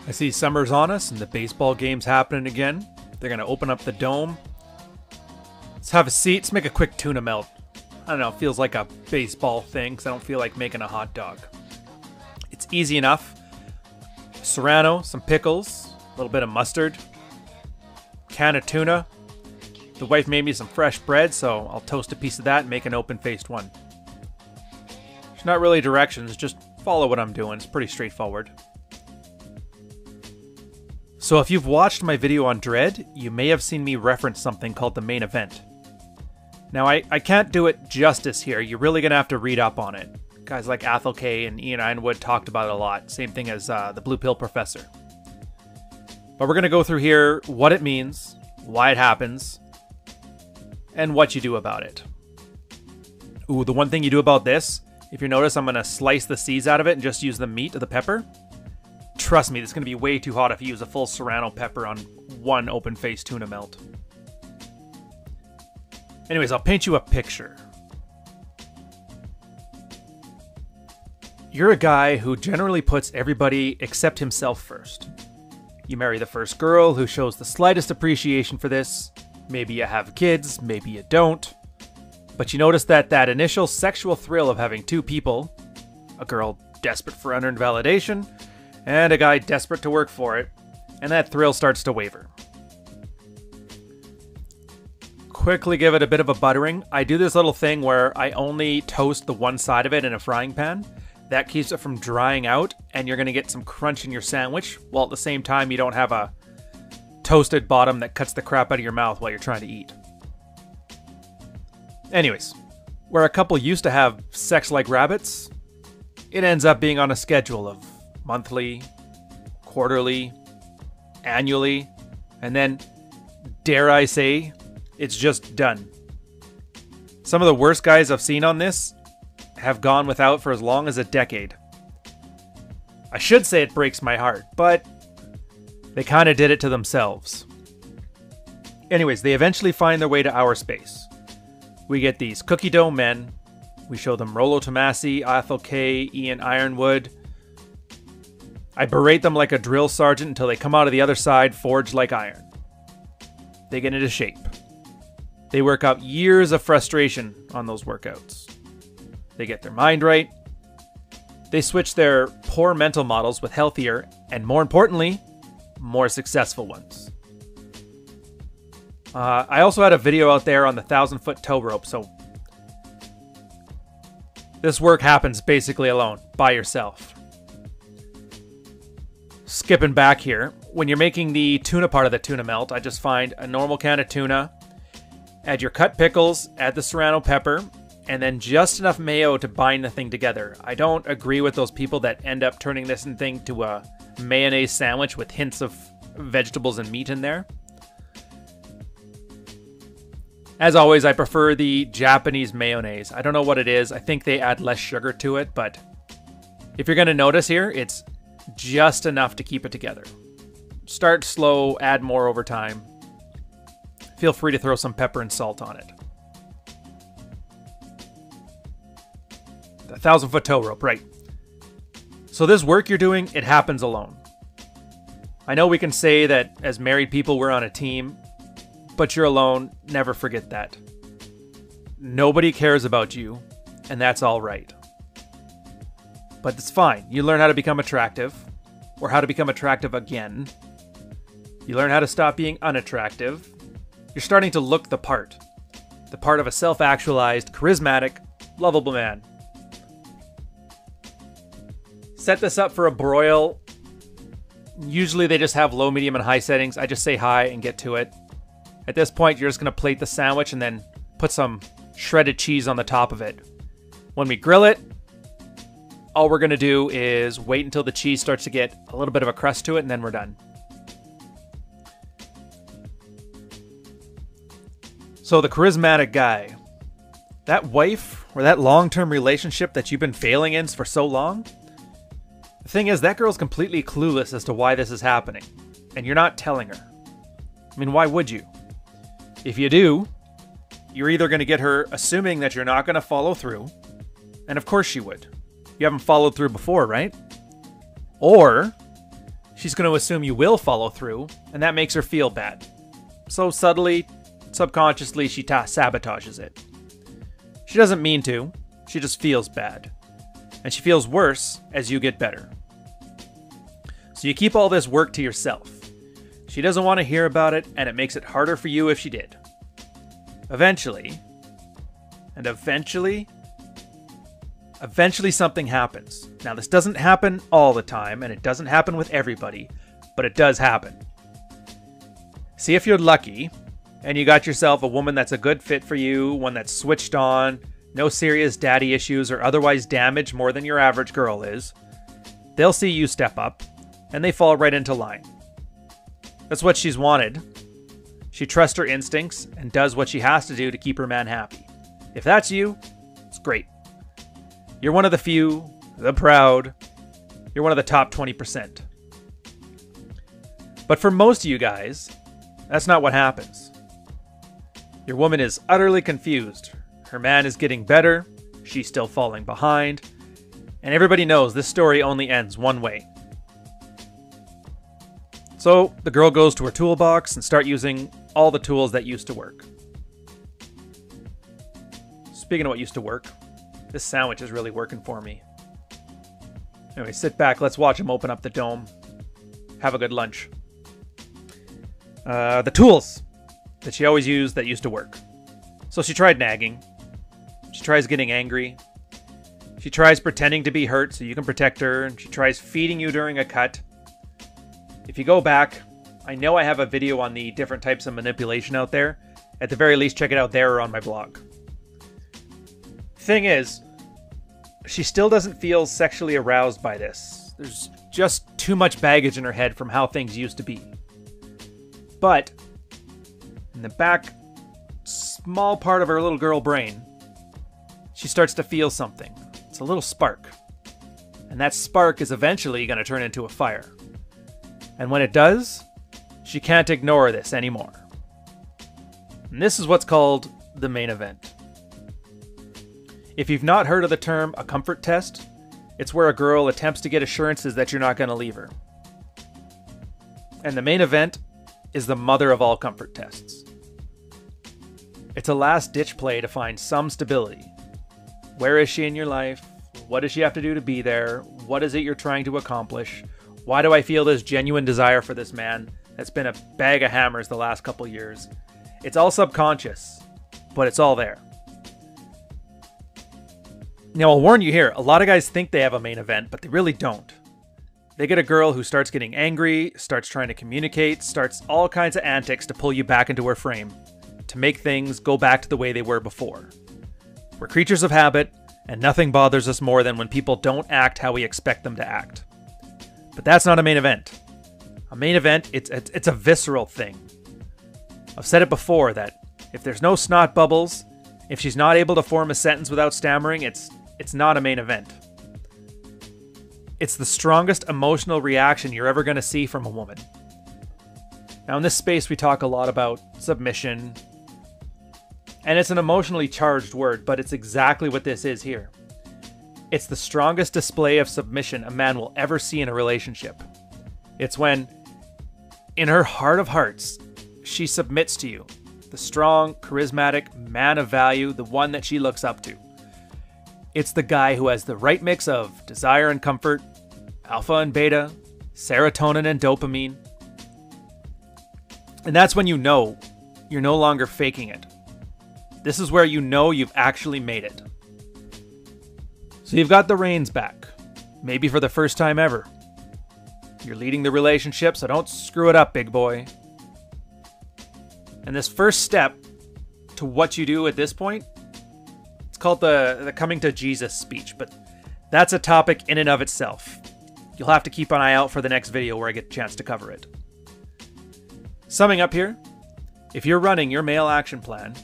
I see summer's on us and the baseball game's happening again. They're going to open up the dome. Let's have a seat. Let's make a quick tuna melt. I don't know, it feels like a baseball thing because I don't feel like making a hot dog. It's easy enough. Serrano, some pickles, a little bit of mustard, can of tuna. The wife made me some fresh bread, so I'll toast a piece of that and make an open-faced one. It's not really directions, just follow what I'm doing. It's pretty straightforward. So if you've watched my video on Dread, you may have seen me reference something called the main event. Now, I can't do it justice here. You're really going to have to read up on it. Guys like Athol Kay and Ian Ironwood talked about it a lot. Same thing as the Blue Pill Professor. But we're going to go through here what it means, why it happens, and what you do about it. Ooh, the one thing you do about this, if you notice, I'm going to slice the seeds out of it and just use the meat of the pepper. Trust me, this is going to be way too hot if you use a full serrano pepper on one open-faced tuna melt. Anyways, I'll paint you a picture. You're a guy who generally puts everybody except himself first. You marry the first girl who shows the slightest appreciation for this. Maybe you have kids, maybe you don't. But you notice that initial sexual thrill of having two people, a girl desperate for unearned validation, and a guy desperate to work for it, and that thrill starts to waver. Quickly give it a bit of a buttering. I do this little thing where I only toast the one side of it in a frying pan. That keeps it from drying out, and you're going to get some crunch in your sandwich, while at the same time you don't have a toasted bottom that cuts the crap out of your mouth while you're trying to eat. Anyways, where a couple used to have sex like rabbits, it ends up being on a schedule of monthly, quarterly, annually, and then, dare I say, it's just done. Some of the worst guys I've seen on this have gone without for as long as a decade. I should say it breaks my heart, but they kind of did it to themselves. Anyways, they eventually find their way to our space. We get these cookie dough men. We show them Rollo Tomasi, Athol Kay, Ian Ironwood. I berate them like a drill sergeant until they come out of the other side forged like iron. They get into shape. They work out years of frustration on those workouts. They get their mind right. They switch their poor mental models with healthier, and more importantly, more successful ones. I also had a video out there on the 1,000-foot tow rope, so this work happens basically alone, by yourself. Skipping back here, when you're making the tuna part of the tuna melt, I just find a normal can of tuna, add your cut pickles, add the serrano pepper, and then just enough mayo to bind the thing together. I don't agree with those people that end up turning this thing to a mayonnaise sandwich with hints of vegetables and meat in there. As always, I prefer the Japanese mayonnaise. I don't know what it is. I think they add less sugar to it, but if you're going to notice here, it's just enough to keep it together. Start slow, add more over time. Feel free to throw some pepper and salt on it. The 1,000-foot tow rope, right. So this work you're doing, it happens alone. I know we can say that as married people we're on a team, but you're alone. Never forget that. Nobody cares about you, and that's all right. But it's fine. You learn how to become attractive, or how to become attractive again. You learn how to stop being unattractive. You're starting to look the part of a self-actualized, charismatic, lovable man. Set this up for a broil. Usually they just have low, medium, and high settings. I just say hi and get to it. At this point, you're just going to plate the sandwich and then put some shredded cheese on the top of it. When we grill it, all we're going to do is wait until the cheese starts to get a little bit of a crust to it, and then we're done. So the charismatic guy, that wife or that long-term relationship that you've been failing in for so long, the thing is, that girl's completely clueless as to why this is happening, and you're not telling her. I mean, why would you? If you do, you're either going to get her assuming that you're not going to follow through, and of course she would. You haven't followed through before, right? Or she's going to assume you will follow through, and that makes her feel bad. So subtly, subconsciously, she sabotages it. She doesn't mean to, she just feels bad. And she feels worse as you get better. So you keep all this work to yourself. She doesn't want to hear about it, and it makes it harder for you if she did. Eventually something happens. Now, this doesn't happen all the time, and it doesn't happen with everybody, but it does happen. See if you're lucky, and you got yourself a woman that's a good fit for you, one that's switched on, no serious daddy issues, or otherwise damaged more than your average girl is. They'll see you step up, and they fall right into line. That's what she's wanted. She trusts her instincts and does what she has to do to keep her man happy. If that's you, it's great. You're one of the few, the proud. You're one of the top 20%. But for most of you guys, that's not what happens. Your woman is utterly confused. Her man is getting better, she's still falling behind, and everybody knows this story only ends one way. So the girl goes to her toolbox and starts using all the tools that used to work. Speaking of what used to work, this sandwich is really working for me. Anyway, sit back, let's watch him open up the dome. Have a good lunch. The tools that she always used that used to work. So she tried nagging. She tries getting angry. She tries pretending to be hurt so you can protect her. And she tries feeding you during a cut. If you go back, I know I have a video on the different types of manipulation out there. At the very least, check it out there or on my blog. Thing is, she still doesn't feel sexually aroused by this. There's just too much baggage in her head from how things used to be. But in the back, small part of her little girl brain, she starts to feel something. It's a little spark. And that spark is eventually going to turn into a fire. And when it does, she can't ignore this anymore. And this is what's called the main event. If you've not heard of the term a comfort test, it's where a girl attempts to get assurances that you're not going to leave her. And the main event is the mother of all comfort tests. It's a last-ditch play to find some stability. Where is she in your life? What does she have to do to be there? What is it you're trying to accomplish? Why do I feel this genuine desire for this man that's been a bag of hammers the last couple years? It's all subconscious, but it's all there. Now, I'll warn you here, a lot of guys think they have a main event, but they really don't. They get a girl who starts getting angry, starts trying to communicate, starts all kinds of antics to pull you back into her frame, to make things go back to the way they were before. We're creatures of habit, and nothing bothers us more than when people don't act how we expect them to act. But that's not a main event. A main event, it's a visceral thing. I've said it before that if there's no snot bubbles, if she's not able to form a sentence without stammering, it's not a main event. It's the strongest emotional reaction you're ever going to see from a woman. Now, in this space, we talk a lot about submission, and it's an emotionally charged word, but it's exactly what this is here. It's the strongest display of submission a man will ever see in a relationship. It's when, in her heart of hearts, she submits to you. The strong, charismatic man of value, the one that she looks up to. It's the guy who has the right mix of desire and comfort, alpha and beta, serotonin and dopamine. And that's when you know you're no longer faking it. This is where you know you've actually made it. So you've got the reins back, maybe for the first time ever. You're leading the relationship, so don't screw it up, big boy. And this first step to what you do at this point, it's called the coming to Jesus speech, but that's a topic in and of itself. You'll have to keep an eye out for the next video where I get a chance to cover it. Summing up here, if you're running your male action plan,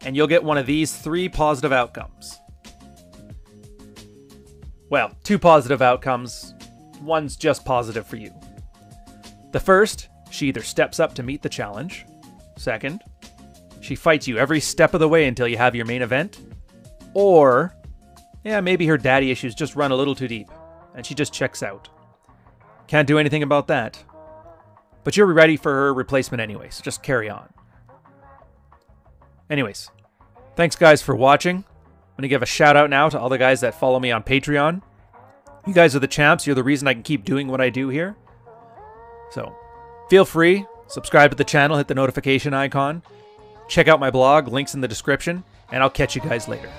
and you'll get one of these 3 positive outcomes. Well, 2 positive outcomes, one's just positive for you. The first, she either steps up to meet the challenge. Second, she fights you every step of the way until you have your main event. Or, maybe her daddy issues just run a little too deep, and she just checks out. Can't do anything about that. But you're ready for her replacement anyway, so just carry on. Anyways, thanks guys for watching. I'm going to give a shout out now to all the guys that follow me on Patreon. You guys are the champs. You're the reason I can keep doing what I do here. So, feel free. Subscribe to the channel. Hit the notification icon. Check out my blog. Links in the description. And I'll catch you guys later.